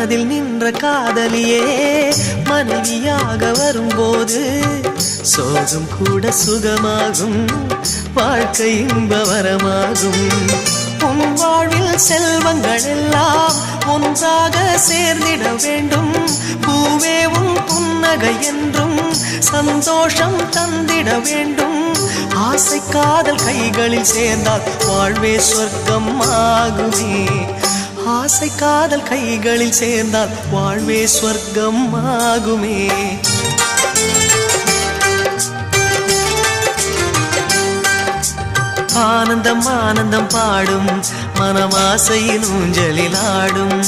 மனதில் நின்ற காதலியே மனைவியாக வரும்போது சோகம் கூட சுகமாகும், வாழ்க்கை இன்பவரமாகும். உன் வாழ்வில் செல்வங்கள் எல்லாம் ஒன்றாக சேர்ந்திட வேண்டும். பூவே உன் புன்னகை என்றும் சந்தோஷம் தந்திட வேண்டும். ஆசை காதல் கைகளில் சேர்ந்தால் வாழ்வே சொர்க்கம் ஆகுமே. ஆசை காதல் கைகளில் சேர்ந்தால் வாழ்வே சொர்க்கம் ஆகுமே. ஆனந்தம் ஆனந்தம் பாடும் மனமாசையின் ஊஞ்சலில் ஆடும்.